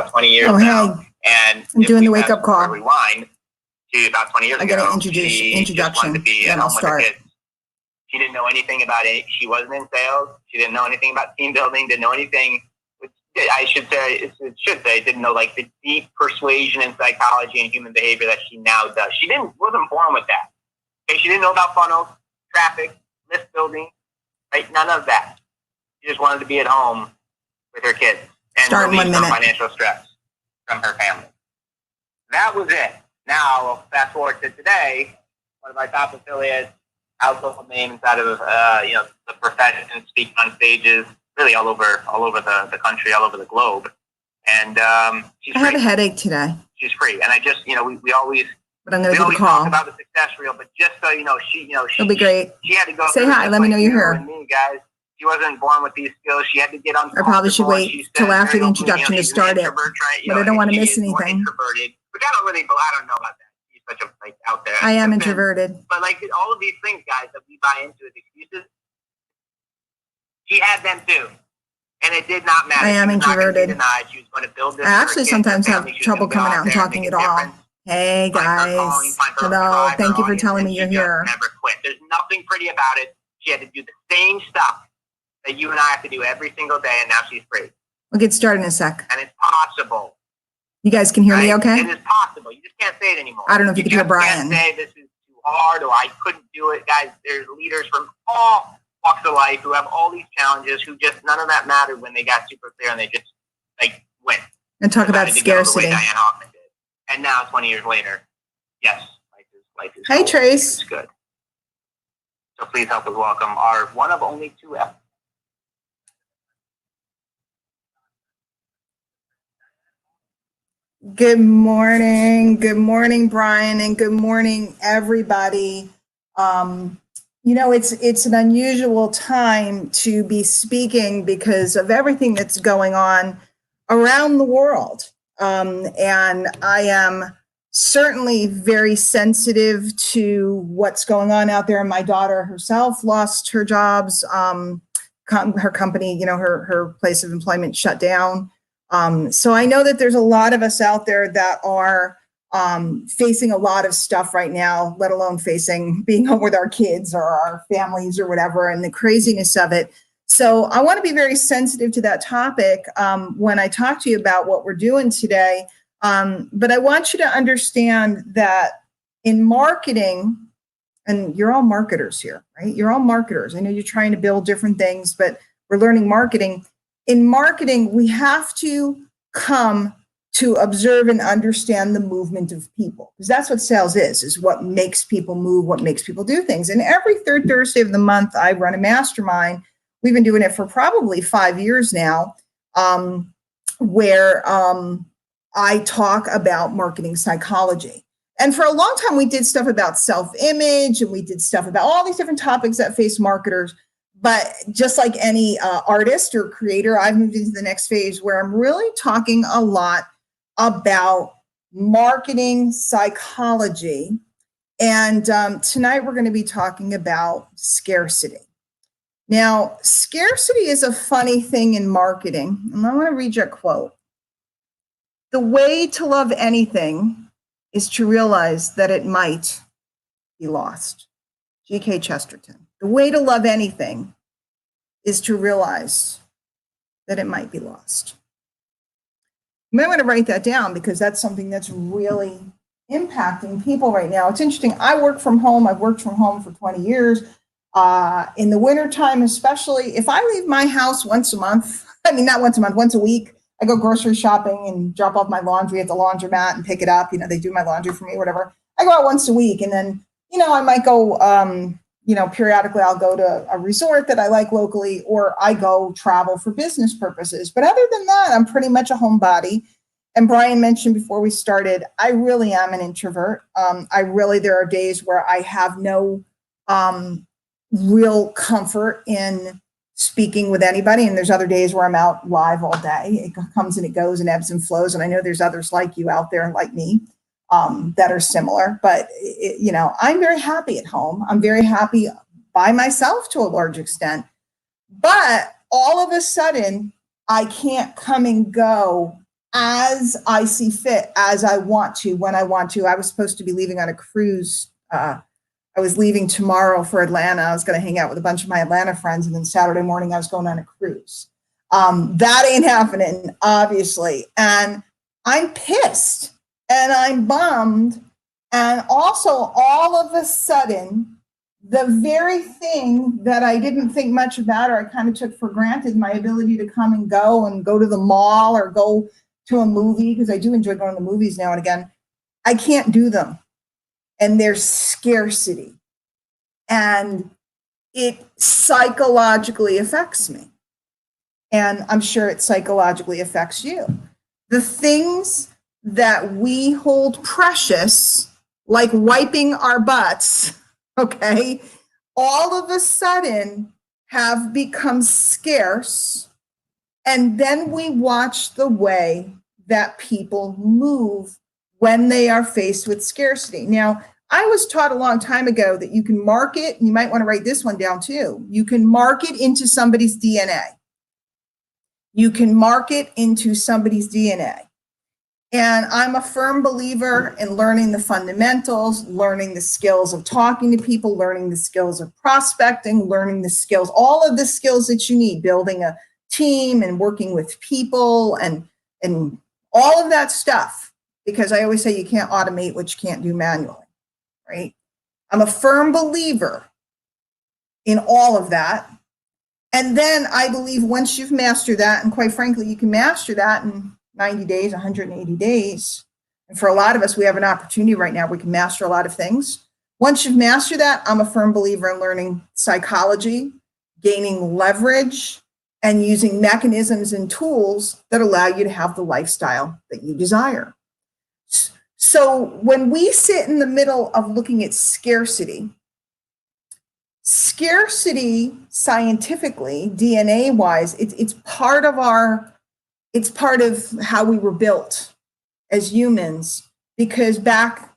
20 years now. And I'm doing the wake-up call. Rewind to about 20 years I ago. get an introduction, to be then I'll start. The kids. She didn't know anything about it. She wasn't in sales. She didn't know anything about team building. Didn't know anything. I should say, didn't know like the deep persuasion and psychology and human behavior that she now does. She wasn't born with that. Okay, she didn't know about funnels, traffic, list building, right? None of that. She just wanted to be at home with her kids and relieve some financial stress from her family. That was it. Now, fast forward to today, one of my top affiliates, household name inside of the profession, speaking on stages, really all over the country, all over the globe. And she's free. I had a headache today. She's free, and I just we always. But I'm going to do the call. Talk about the success reel, but just so you know, it'll be great. She had to go. Say hi. Let me know you're here. And me, guys. She wasn't born with these skills. She had to get on. I probably should wait till after the introduction to start it, but I don't want to miss anything. Introverted, which I don't know about that. She's such a out there. I am introverted. But like all of these things, guys, that we buy into as excuses, she had them too. And it did not matter. I am introverted. She was going to build this. I actually sometimes have trouble coming out and talking at all. Hey guys, hello. Thank you for telling me you're here. Never quit. There's nothing pretty about it. She had to do the same stuff that you and I have to do every single day, and now she's free. We'll get started in a sec. And it's possible. You guys can hear me okay? It is possible. You just can't say it anymore. I don't know if you can hear Brian. You can't say this is too hard or I couldn't do it. Guys, there's leaders from all walks of life who have all these challenges who just, none of that mattered when they got super clear and they just, went. And talk about scarcity. Diane Hochman did. And now, 20 years later, yes, life is hey, cool. Trace. It's good. So please help us welcome our one of only two F. Good morning, Brian, and good morning, everybody. It's an unusual time to be speaking because of everything that's going on around the world. And I am certainly very sensitive to what's going on out there. My daughter herself lost her jobs. Her company, her place of employment shut down. So I know that there's a lot of us out there that are facing a lot of stuff right now, let alone being home with our kids or our families or whatever, and the craziness of it. So I want to be very sensitive to that topic when I talk to you about what we're doing today. But I want you to understand that in marketing, and you're all marketers here, right? You're all marketers. I know you're trying to build different things, but we're learning marketing. In marketing, we have to come to observe and understand the movement of people, because that's what sales is what makes people move, what makes people do things. And every third Thursday of the month, I run a mastermind. We've been doing it for probably 5 years now, where I talk about marketing psychology. And for a long time, we did stuff about self-image, and we did stuff about all these different topics that face marketers. But just like any artist or creator, I've moved into the next phase where I'm really talking a lot about marketing psychology. And tonight we're going to be talking about scarcity. Now, scarcity is a funny thing in marketing. And I want to read you a quote. The way to love anything is to realize that it might be lost. G.K. Chesterton. The way to love anything is to realize that it might be lost. You might want to write that down because that's something that's really impacting people right now. It's interesting. I work from home. I've worked from home for 20 years. In the wintertime, especially, if I leave my house once a month, not once a month, once a week, I go grocery shopping and drop off my laundry at the laundromat and pick it up. They do my laundry for me, whatever. I go out once a week, and then, I might go, periodically I'll go to a resort that I like locally, or I go travel for business purposes. But other than that, I'm pretty much a homebody. And Brian mentioned before we started, I really am an introvert. There are days where I have no real comfort in speaking with anybody. And there's other days where I'm out live all day. It comes and it goes and ebbs and flows. And I know there's others like you out there, like me, that are similar. But, I'm very happy at home. I'm very happy by myself to a large extent. But all of a sudden, I can't come and go as I see fit, as I want to, when I want to. I was supposed to be leaving on a cruise. I was leaving tomorrow for Atlanta. I was going to hang out with a bunch of my Atlanta friends, and then Saturday morning I was going on a cruise. That ain't happening, obviously. And I'm pissed and I'm bummed. And also, all of a sudden, the very thing that I didn't think much about, or I kind of took for granted, my ability to come and go to the mall or go to a movie, because I do enjoy going to the movies now and again, I can't do them. And there's scarcity. And it psychologically affects me. And I'm sure it psychologically affects you. The things that we hold precious, like wiping our butts, okay, all of a sudden have become scarce. And then we watch the way that people move when they are faced with scarcity. Now, I was taught a long time ago that you can market, you might want to write this one down too. You can market into somebody's DNA. You can market into somebody's DNA. And I'm a firm believer in learning the fundamentals, learning the skills of talking to people, learning the skills of prospecting, learning the skills, all of the skills that you need, building a team and working with people and all of that stuff. Because I always say you can't automate what you can't do manually, right? I'm a firm believer in all of that. And then I believe once you've mastered that, and quite frankly, you can master that in 90 days, 180 days. And for a lot of us, we have an opportunity right now. We can master a lot of things. Once you've mastered that, I'm a firm believer in learning psychology, gaining leverage, and using mechanisms and tools that allow you to have the lifestyle that you desire. So when we sit in the middle of looking at scarcity scientifically, DNA-wise, it's part of how we were built as humans, because back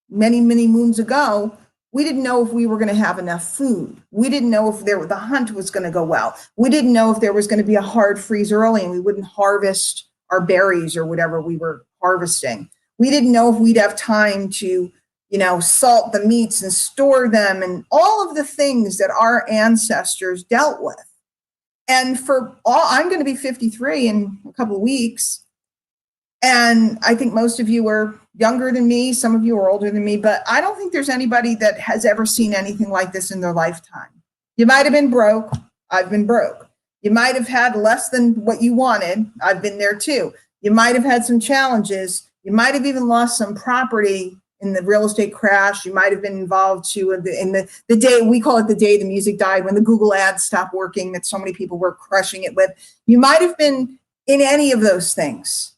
many, many moons ago, we didn't know if we were going to have enough food. We didn't know if the hunt was going to go well. We didn't know if there was going to be a hard freeze early and we wouldn't harvest our berries or whatever we were harvesting. We didn't know if we'd have time to, salt the meats and store them and all of the things that our ancestors dealt with. And I'm going to be 53 in a couple of weeks. And I think most of you are younger than me. Some of you are older than me, but I don't think there's anybody that has ever seen anything like this in their lifetime. You might have been broke. I've been broke. You might have had less than what you wanted. I've been there too. You might have had some challenges. You might have even lost some property in the real estate crash. You might have been involved too in the day, we call it the day the music died, when the Google ads stopped working, that so many people were crushing it with. You might have been in any of those things.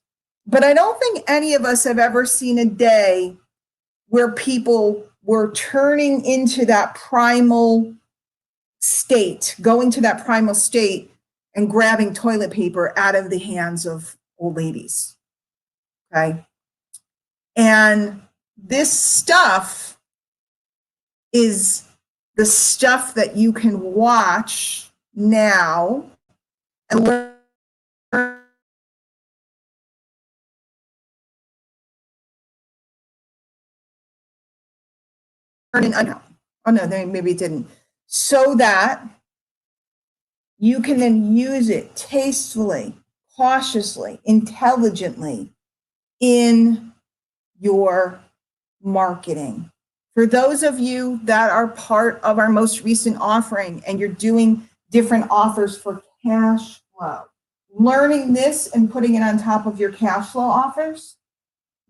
But I don't think any of us have ever seen a day where people were turning into that primal state, going to that primal state and grabbing toilet paper out of the hands of old ladies. Okay. And this stuff is the stuff that you can watch now and learn. Oh no, maybe it didn't. So that you can then use it tastefully, cautiously, intelligently in your marketing. For those of you that are part of our most recent offering and you're doing different offers for cash flow, learning this and putting it on top of your cash flow offers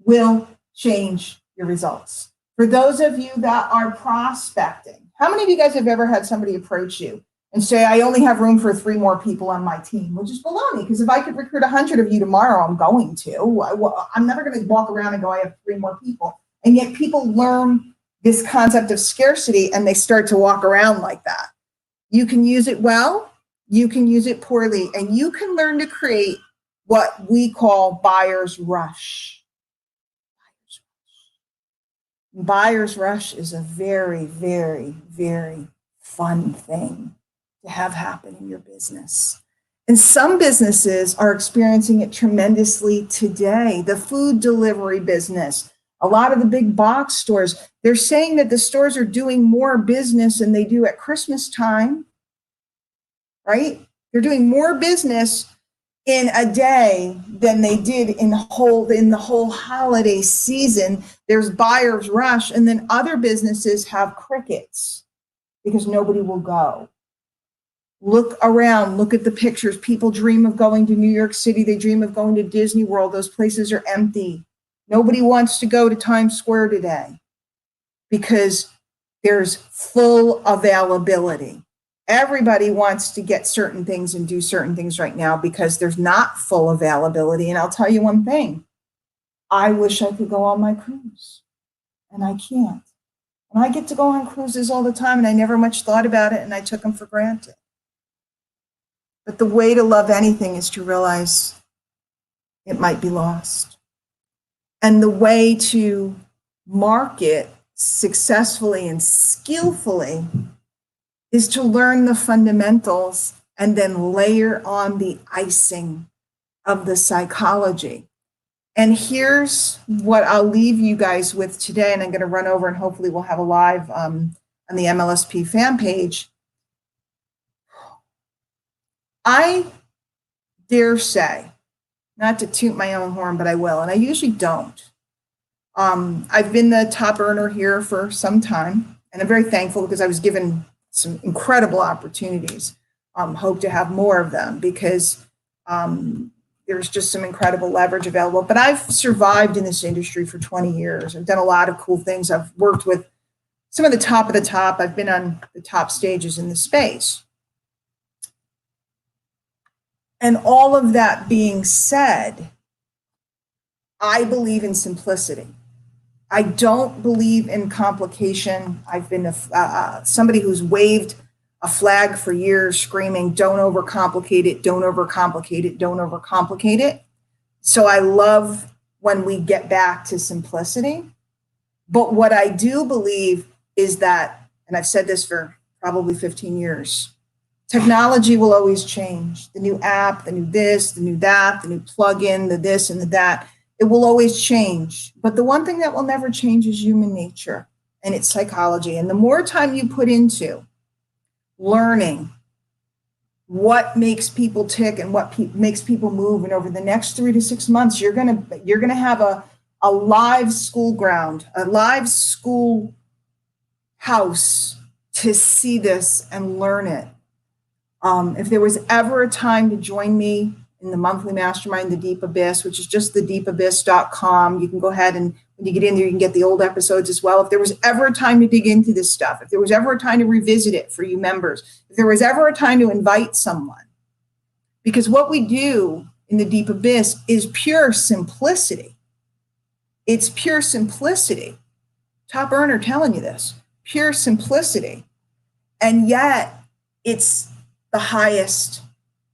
will change your results. For those of you that are prospecting, how many of you guys have ever had somebody approach you and say, I only have room for 3 more people on my team, which is baloney, because if I could recruit 100 of you tomorrow, I'm going to. I'm never going to walk around and go, I have 3 more people. And yet people learn this concept of scarcity and they start to walk around like that. You can use it well, you can use it poorly, and you can learn to create what we call buyer's rush. Buyer's rush is a very, very, very fun thing to have happen in your business. And some businesses are experiencing it tremendously today. The food delivery business, a lot of the big box stores, they're saying that the stores are doing more business than they do at Christmas time, right? They're doing more business in a day than they did in the whole holiday season. There's buyer's rush, and then other businesses have crickets because nobody will go. Look around, look at the pictures. People dream of going to New York City. They dream of going to Disney World. Those places are empty. Nobody wants to go to Times Square today because there's full availability. Everybody wants to get certain things and do certain things right now because there's not full availability. And I'll tell you one thing, I wish I could go on my cruise, and I can't. And I get to go on cruises all the time, and I never much thought about it, and I took them for granted. But the way to love anything is to realize it might be lost. And the way to market successfully and skillfully is to learn the fundamentals and then layer on the icing of the psychology. And here's what I'll leave you guys with today, and I'm going to run over and hopefully we'll have a live on the MLSP fan page. I dare say, not to toot my own horn, but I will, and I usually don't. I've been the top earner here for some time, and I'm very thankful because I was given some incredible opportunities. Hope to have more of them because there's just some incredible leverage available. But I've survived in this industry for 20 years. I've done a lot of cool things. I've worked with some of the top. I've been on the top stages in the space. And all of that being said, I believe in simplicity. I don't believe in complication. I've been somebody who's waved a flag for years screaming, don't overcomplicate it, don't overcomplicate it, don't overcomplicate it. So I love when we get back to simplicity. But what I do believe is that, and I've said this for probably 15 years, technology will always change. The new app, the new this, the new that, the new plugin, the this and the that. It will always change. But the one thing that will never change is human nature and its psychology. And the more time you put into learning what makes people tick and what makes people move, and over the next 3 to 6 months, you're gonna have a live school ground, a live school house to see this and learn it. If there was ever a time to join me in the monthly mastermind, The Deep Abyss, which is just thedeepabyss.com, you can go ahead and when you get in there, you can get the old episodes as well. If there was ever a time to dig into this stuff, if there was ever a time to revisit it for you members, if there was ever a time to invite someone, because what we do in The Deep Abyss is pure simplicity. It's pure simplicity. Top earner telling you this, pure simplicity. And yet it's the highest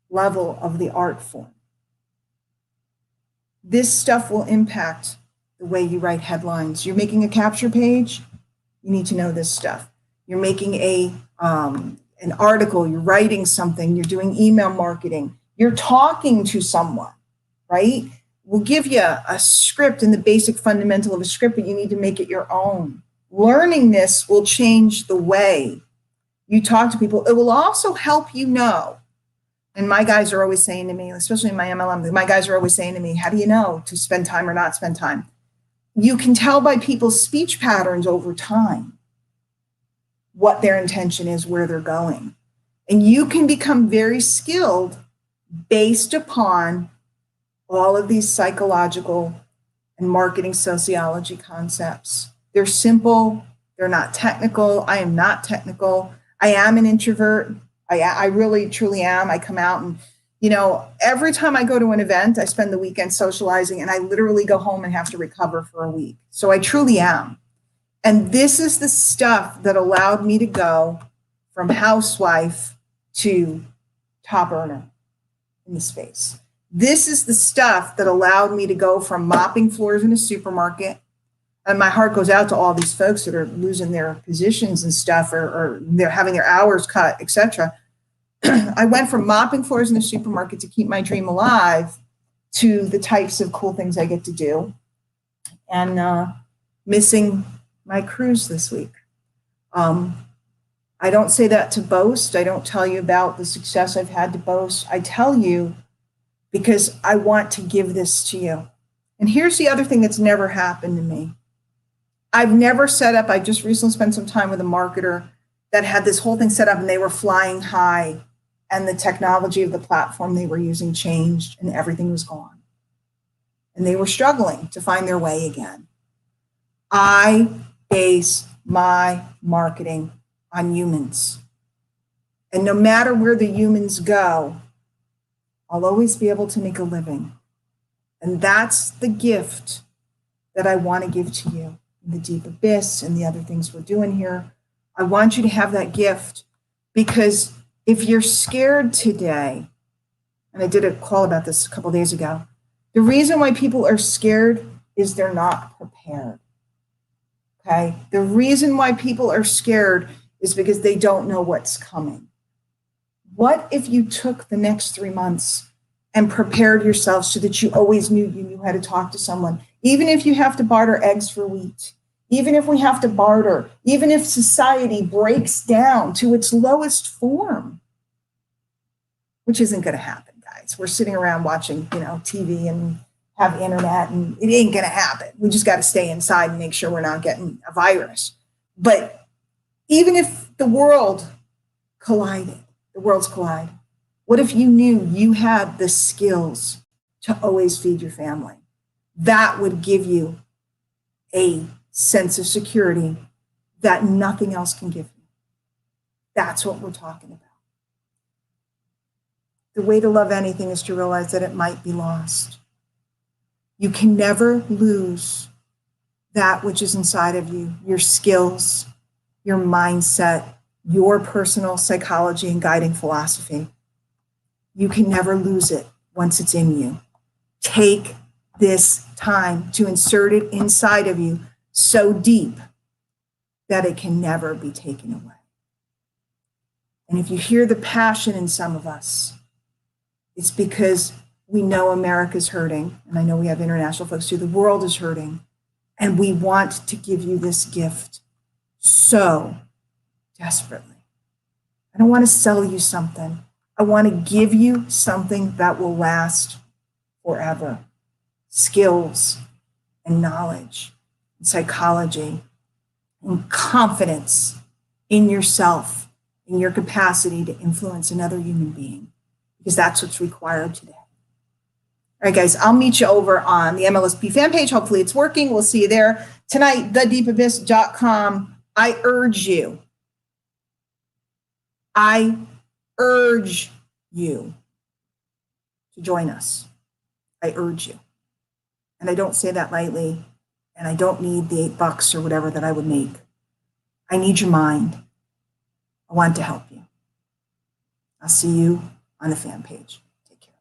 level of the art form. This stuff will impact the way you write headlines. You're making a capture page, you need to know this stuff. You're making an article, you're writing something, you're doing email marketing, you're talking to someone, right? We'll give you a script and the basic fundamental of a script, but you need to make it your own. Learning this will change the way you talk to people. It will also help you know. And my guys are always saying to me, especially in my MLM, my guys are always saying to me, how do you know to spend time or not spend time? You can tell by people's speech patterns over time what their intention is, where they're going. And you can become very skilled based upon all of these psychological and marketing sociology concepts. They're simple. They're not technical. I am not technical. I am an introvert. I really, truly am. I come out and, every time I go to an event, I spend the weekend socializing and I literally go home and have to recover for a week. So I truly am. And this is the stuff that allowed me to go from housewife to top earner in the space. This is the stuff that allowed me to go from mopping floors in a supermarket. And my heart goes out to all these folks that are losing their positions and stuff, or they're having their hours cut, etc. I went from mopping floors in the supermarket to keep my dream alive to the types of cool things I get to do, and missing my cruise this week. I don't say that to boast. I don't tell you about the success I've had to boast. I tell you because I want to give this to you. And here's the other thing that's never happened to me. I've never set up, I just recently spent some time with a marketer that had this whole thing set up and they were flying high and the technology of the platform they were using changed and everything was gone. And they were struggling to find their way again. I base my marketing on humans. And no matter where the humans go, I'll always be able to make a living. And that's the gift that I want to give to you in the deep abyss and the other things we're doing here. I want you to have that gift because if you're scared today, and I did a call about this a couple of days ago, the reason why people are scared is they're not prepared. Okay? The reason why people are scared is because they don't know what's coming. What if you took the next 3 months and prepared yourself so that you always knew you knew how to talk to someone, even if you have to barter eggs for wheat, even if we have to barter, even if society breaks down to its lowest form, which isn't going to happen, guys. We're sitting around watching, TV and have internet, and it ain't going to happen. We just got to stay inside and make sure we're not getting a virus. But even if the worlds collide, what if you knew you had the skills to always feed your family? That would give you a sense of security that nothing else can give you. That's what we're talking about. The way to love anything is to realize that it might be lost. You can never lose that which is inside of you, your skills, your mindset, your personal psychology and guiding philosophy. You can never lose it once it's in you. Take this time to insert it inside of you so deep that it can never be taken away. And if you hear the passion in some of us, it's because we know America's hurting, and I know we have international folks too. The world is hurting, and we want to give you this gift so desperately. I don't want to sell you something. I want to give you something that will last forever. Skills and knowledge and psychology and confidence in yourself, in your capacity to influence another human being, because that's what's required today. All right, guys, I'll meet you over on the MLSP fan page. Hopefully it's working. We'll see you there. Tonight, thedeepabyss.com. I urge you to join us. I urge you. And I don't say that lightly, and I don't need the $8 or whatever that I would make. I need your mind. I want to help you. I'll see you on the fan page. Take care.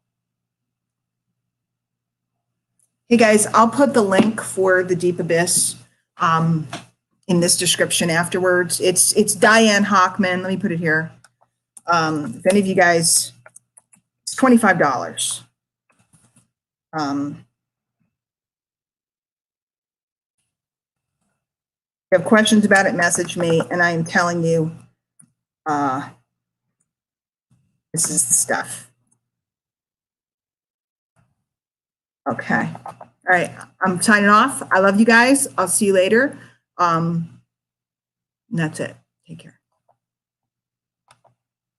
Hey guys, I'll put the link for the Deep Abyss in this description afterwards. It's Diane Hochman. Let me put it here. If any of you guys, it's $25. If you have questions about it, message me, and I am telling you, this is the stuff. Okay. All right. I'm signing off. I love you guys. I'll see you later. And that's it. Take care.